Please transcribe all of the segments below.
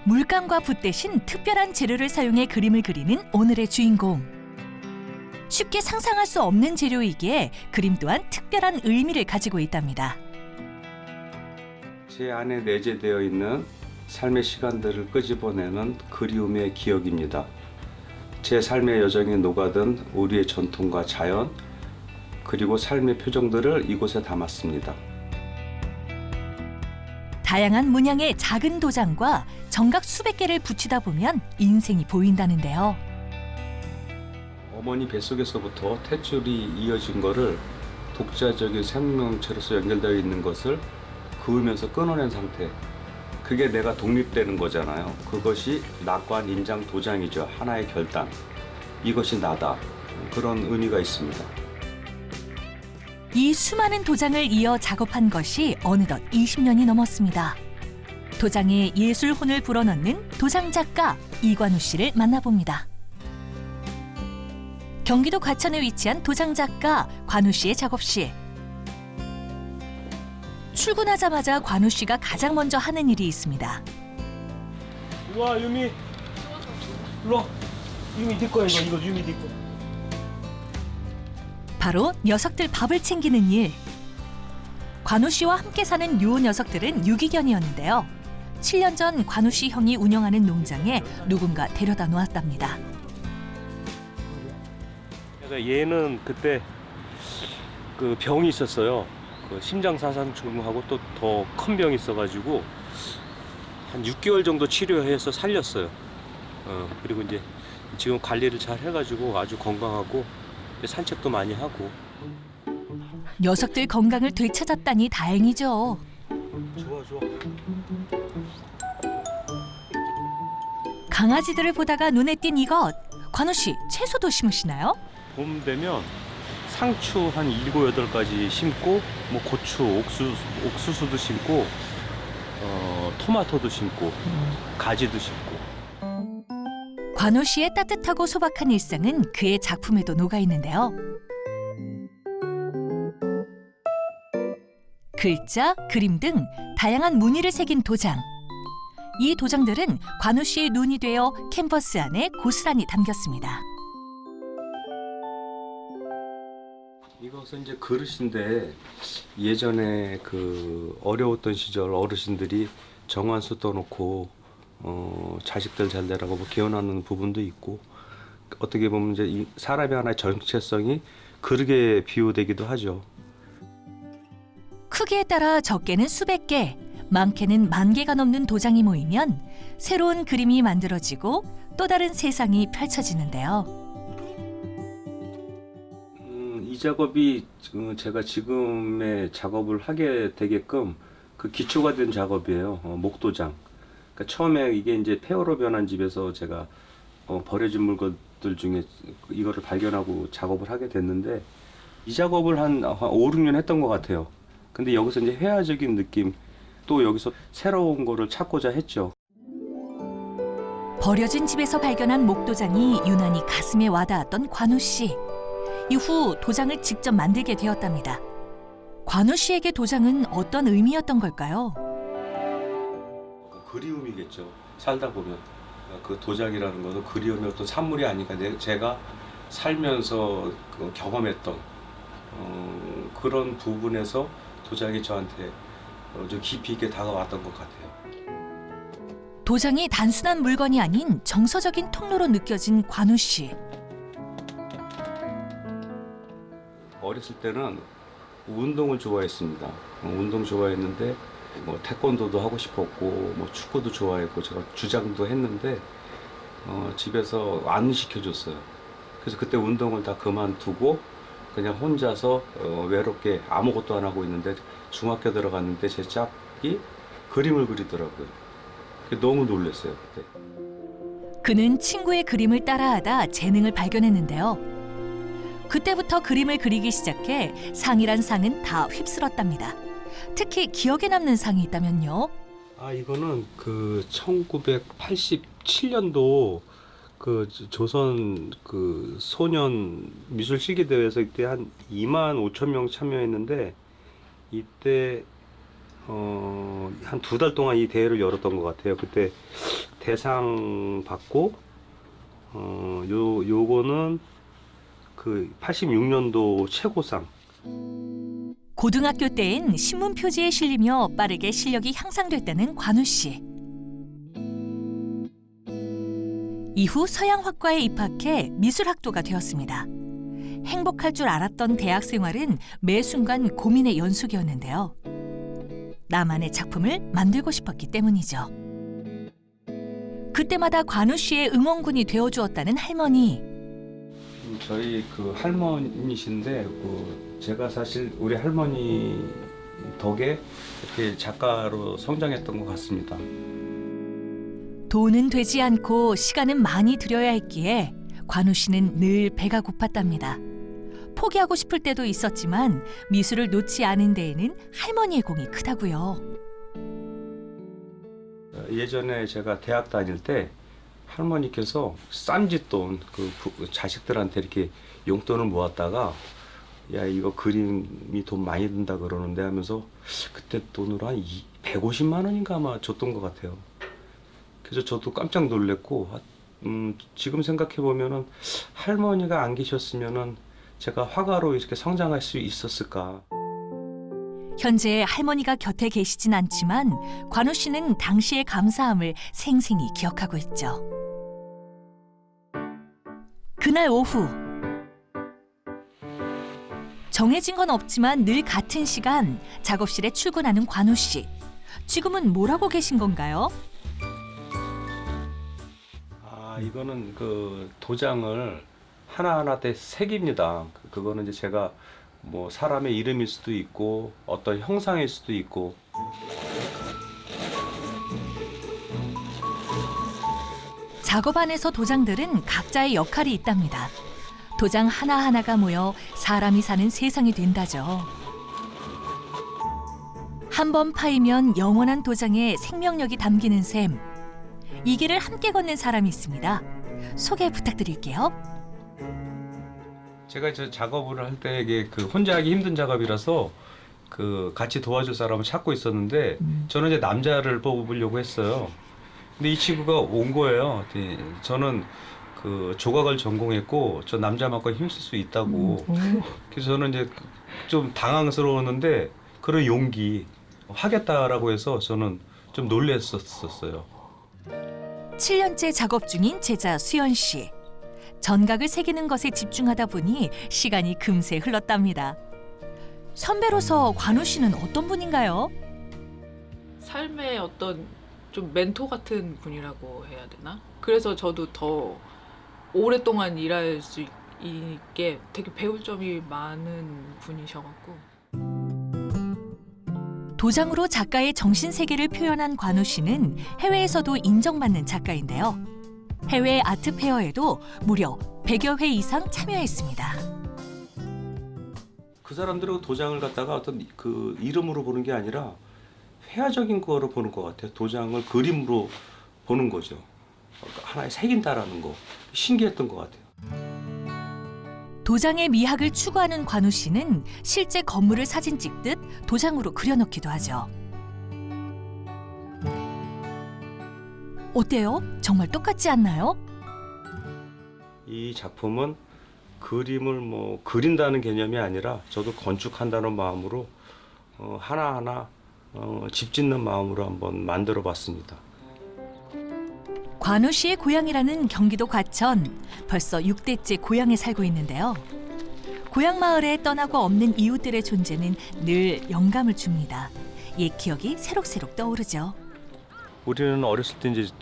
물감과 붓 대신 특별한 재료를 사용해 그림을 그리는 오늘의 주인공. 쉽게 상상할 수 없는 재료이기에 그림 또한 특별한 의미를 가지고 있답니다. 제 안에 내재되어 있는 삶의 시간들을 끄집어내는 그리움의 기억입니다. 제 삶의 여정에 녹아든 우리의 전통과 자연, 그리고 삶의 표정들을 이곳에 담았습니다. 다양한 문양의 작은 도장과 정각 수백 개를 붙이다 보면 인생이 보인다는데요. 어머니 뱃속에서부터 탯줄이 이어진 거를 독자적인 생명체로서 연결되어 있는 것을 그으면서 끊어낸 상태. 그게 내가 독립되는 거잖아요. 그것이 낙관 인장 도장이죠. 하나의 결단. 이것이 나다. 그런 의미가 있습니다. 이 수많은 도장을 이어 작업한 것이 어느덧 20년이 넘었습니다. 도장에 예술 혼을 불어넣는 도장 작가 이관우 씨를 만나봅니다. 경기도 과천에 위치한 도장 작가 관우 씨의 작업실. 출근하자마자 관우 씨가 가장 먼저 하는 일이 있습니다. 우와, 유미. 일로 와. 유미 네 거야, 이거 유미 네 거. 바로 녀석들 밥을 챙기는 일. 관우 씨와 함께 사는 요 녀석들은 유기견이었는데요. 7년 전 관우 씨 형이 운영하는 농장에 누군가 데려다 놓았답니다. 얘는 그때 그 병이 있었어요. 그 심장사상충하고 또 더 큰 병이 있어가지고 한 6개월 정도 치료해서 살렸어요. 그리고 이제 지금 관리를 잘 해가지고 아주 건강하고 산책도 많이 하고. 녀석들 건강을 되찾았다니 다행이죠. 좋아. 강아지들을 보다가 눈에 띈 이것. 관우 씨, 채소도 심으시나요? 봄 되면 상추 한 7, 8가지 심고, 뭐 고추, 옥수수도 심고, 토마토도 심고, 가지도 심고. 관우 씨의 따뜻하고 소박한 일상은 그의 작품에도 녹아 있는데요. 글자, 그림 등 다양한 무늬를 새긴 도장. 이 도장들은 관우 씨의 눈이 되어 캔버스 안에 고스란히 담겼습니다. 이것은 이제 그릇인데 예전에 그 어려웠던 시절 어르신들이 정한수 떠놓고 자식들 잘 되라고 뭐 기원하는 부분도 있고, 어떻게 보면 이제 이 사람의 하나의 정체성이 그릇에 비유되기도 하죠. 크기에 따라 적게는 수백 개, 많게는 10,000개가 넘는 도장이 모이면 새로운 그림이 만들어지고 또 다른 세상이 펼쳐지는데요. 이 작업이 제가 지금의 작업을 하게 되게끔 그 기초가 된 작업이에요. 목도장. 그러니까 처음에 이게 이제 폐허로 변한 집에서 제가 버려진 물건들 중에 이거를 발견하고 작업을 하게 됐는데, 이 작업을 한 5, 6년 했던 것 같아요. 근데 여기서 이제 회화적인 느낌, 또 여기서 새로운 거를 찾고자 했죠. 버려진 집에서 발견한 목도장이 유난히 가슴에 와닿았던 관우 씨. 이후 도장을 직접 만들게 되었답니다. 관우 씨에게 도장은 어떤 의미였던 걸까요? 그리움이겠죠. 살다 보면 그 도장이라는 것은 그리움의 어떤 산물이 아니까 제가 살면서 경험했던 그런 부분에서 도장이 저한테 좀 깊이 있게 다가왔던 것 같아요. 도장이 단순한 물건이 아닌 정서적인 통로로 느껴진 관우 씨. 어렸을 때는 운동을 좋아했습니다. 운동 좋아했는데 뭐 태권도도 하고 싶었고 뭐 축구도 좋아했고 제가 주장도 했는데 집에서 안 시켜줬어요. 그래서 그때 운동을 다 그만두고 그냥 혼자서 외롭게 아무것도 안 하고 있는데 중학교 들어갔는데 제 짝이 그림을 그리더라고요. 너무 놀랐어요 그때. 그는 친구의 그림을 따라하다 재능을 발견했는데요. 그때부터 그림을 그리기 시작해 상이란 상은 다 휩쓸었답니다. 특히 기억에 남는 상이 있다면요? 이거는 그 1987년도 그 조선 그 소년 미술 실기 대회에서 이때 한 25,000명 참여했는데, 이때 한 2달 동안 이 대회를 열었던 것 같아요. 그때 대상 받고 요거는 그 86년도 최고상. 고등학교 때엔 신문 표지에 실리며 빠르게 실력이 향상됐다는 관우 씨. 이후 서양학과에 입학해 미술학도가 되었습니다. 행복할 줄 알았던 대학 생활은 매 순간 고민의 연속이었는데요. 나만의 작품을 만들고 싶었기 때문이죠. 그때마다 관우 씨의 응원군이 되어주었다는 할머니. 저희 그 할머니신데 제가 사실 우리 할머니 덕에 이렇게 작가로 성장했던 것 같습니다. 돈은 되지 않고 시간은 많이 들여야 했기에 관우 씨는 늘 배가 고팠답니다. 포기하고 싶을 때도 있었지만 미술을 놓지 않은 데에는 할머니의 공이 크다고요. 예전에 제가 대학 다닐 때 할머니께서 쌈짓돈 그 자식들한테 이렇게 용돈을 모았다가 야 이거 그림이 돈 많이 든다 그러는데 하면서 그때 돈으로 한 150만 원인가 아마 줬던 것 같아요. 그래서 저도 깜짝 놀랐고 지금 생각해 보면은 할머니가 안 계셨으면은 제가 화가로 이렇게 성장할 수 있었을까. 현재 할머니가 곁에 계시진 않지만 관우 씨는 당시의 감사함을 생생히 기억하고 있죠. 그날 오후 정해진 건 없지만 늘 같은 시간 작업실에 출근하는 관우 씨. 지금은 뭘 하고 계신 건가요? 이거는 그 도장을 하나하나 때 색입니다. 그거는 이제 제가 뭐 사람의 이름일 수도 있고 어떤 형상일 수도 있고. 작업 안에서 도장들은 각자의 역할이 있답니다. 도장 하나하나가 모여 사람이 사는 세상이 된다죠. 한 번 파이면 영원한 도장에 생명력이 담기는 셈. 이 길을 함께 걷는 사람이 있습니다. 소개 부탁드릴게요. 제가 저 작업을 할 때 이게 그 혼자 하기 힘든 작업이라서 그 같이 도와줄 사람을 찾고 있었는데 저는 이제 남자를 뽑으려고 했어요. 근데 이 친구가 온 거예요. 저는 그 조각을 전공했고 저 남자만큼 힘쓸 수 있다고. 그래서 저는 이제 좀 당황스러웠는데 그런 용기 하겠다라고 해서 저는 좀 놀랬었어요. 7년째 작업 중인 제자 수연 씨. 전각을 새기는 것에 집중하다 보니 시간이 금세 흘렀답니다. 선배로서 관우 씨는 어떤 분인가요? 삶의 어떤 좀 멘토 같은 분이라고 해야 되나? 그래서 저도 더 오랫동안 일할 수 있게 되게 배울 점이 많은 분이셔갖고. 도장으로 작가의 정신세계를 표현한 관우 씨는 해외에서도 인정받는 작가인데요. 해외 아트페어에도 무려 100여 회 이상 참여했습니다. 그 사람들은 도장을 갖다가 어떤 그 이름으로 보는 게 아니라 회화적인 거로 보는 것 같아요. 도장을 그림으로 보는 거죠. 하나에 새긴다라는 거 신기했던 것 같아요. 도장의 미학을 추구하는 관우 씨는 실제 건물을 사진 찍듯 도장으로 그려놓기도 하죠. 어때요? 정말 똑같지 않나요? 이 작품은 그림을 뭐 그린다는 개념이 아니라 저도 건축한다는 마음으로 하나하나 집 짓는 마음으로 한번 만들어 봤습니다. 관우 씨의 고향이라는 경기도 과천. 벌써 6대째 고향에 살고 있는데요. 고향 마을에 떠나고 없는 이웃들의 존재는 늘 영감을 줍니다. 옛 기억이 새록새록 떠오르죠. 우리는 어렸을 때 이제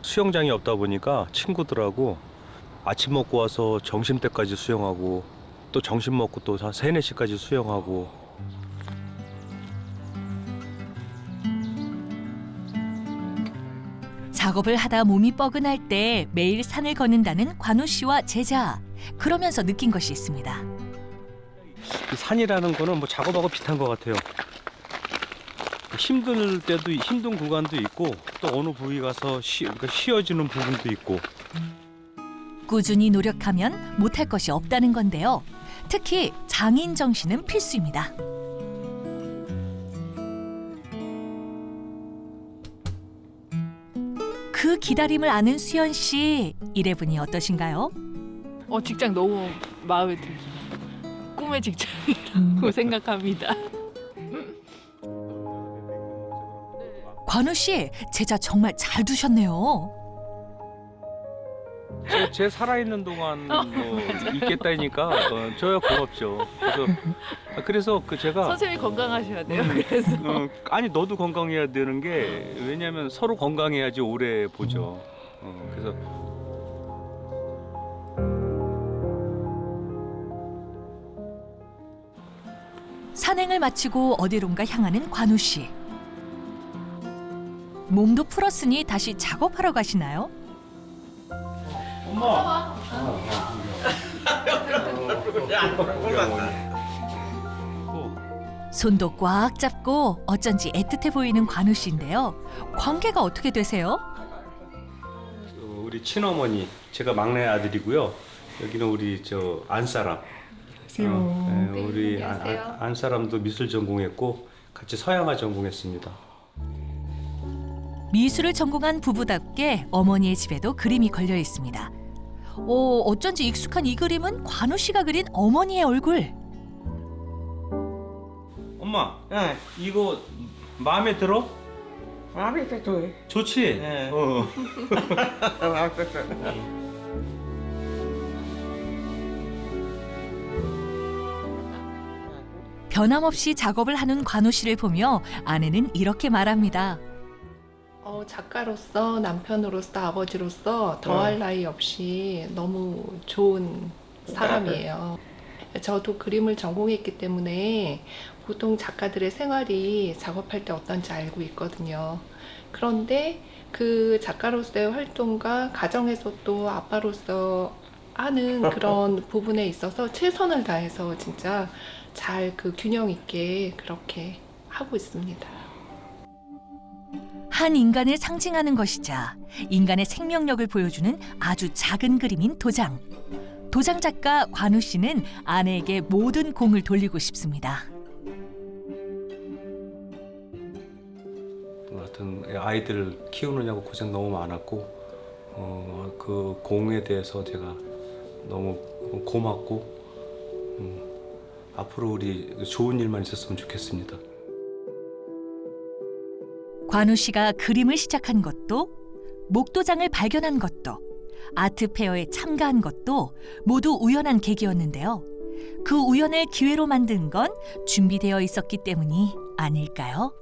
수영장이 없다 보니까 친구들하고 아침 먹고 와서 점심 때까지 수영하고 또 점심 먹고 또 3, 4시까지 수영하고. 작업을 하다 몸이 뻐근할 때 매일 산을 걷는다는 관우 씨와 제자. 그러면서 느낀 것이 있습니다. 이 산이라는 거는 뭐 작업하고 비슷한 것 같아요. 힘들 때도 힘든 구간도 있고 또 어느 부위 가서 그러니까 쉬어지는 부분도 있고. 꾸준히 노력하면 못할 것이 없다는 건데요. 특히 장인 정신은 필수입니다. 그 기다림을 아는 수연 씨, 일해보니 어떠신가요? 직장 너무 마음에 들죠. 꿈의 직장이라고 생각합니다. 관우 씨, 제자 정말 잘 두셨네요. 제 살아있는 동안 뭐 있겠다니까 저야 고맙죠. 그래서 그 제가 선생님이 건강하셔야 돼요. 그래서 아니 너도 건강해야 되는 게 왜냐면 서로 건강해야지 오래 보죠. 그래서 산행을 마치고 어디론가 향하는 관우 씨. 몸도 풀었으니 다시 작업하러 가시나요? 엄마. 손도 꽉 잡고 어쩐지 애틋해 보이는 관우 씨인데요. 관계가 어떻게 되세요? 우리 친어머니, 제가 막내 아들이고요. 여기는 우리 저 안사람. 네, 우리 안사람도 미술 전공했고 같이 서양화 전공했습니다. 미술을 전공한 부부답게 어머니의 집에도 그림이 걸려 있습니다. 어쩐지 익숙한 이 그림은 관우 씨가 그린 어머니의 얼굴. 엄마, 이거 마음에 들어? 마음에 들어요. 좋지? 네. 마음에 들어요. 변함없이 작업을 하는 관우 씨를 보며 아내는 이렇게 말합니다. 작가로서, 남편으로서, 아버지로서 더할 나위 없이 너무 좋은 사람이에요. 저도 그림을 전공했기 때문에 보통 작가들의 생활이 작업할 때 어떤지 알고 있거든요. 그런데 그 작가로서의 활동과 가정에서 또 아빠로서 하는 그런 부분에 있어서 최선을 다해서 진짜 잘 그 균형 있게 그렇게 하고 있습니다. 한 인간을 상징하는 것이자 인간의 생명력을 보여주는 아주 작은 그림인 도장. 도장 작가 관우 씨는 아내에게 모든 공을 돌리고 싶습니다. 하여튼 아이들 키우느냐고 고생 너무 많았고 그 공에 대해서 제가 너무 고맙고 앞으로 우리 좋은 일만 있었으면 좋겠습니다. 관우 씨가 그림을 시작한 것도, 목도장을 발견한 것도, 아트페어에 참가한 것도 모두 우연한 계기였는데요. 그 우연을 기회로 만든 건 준비되어 있었기 때문이 아닐까요?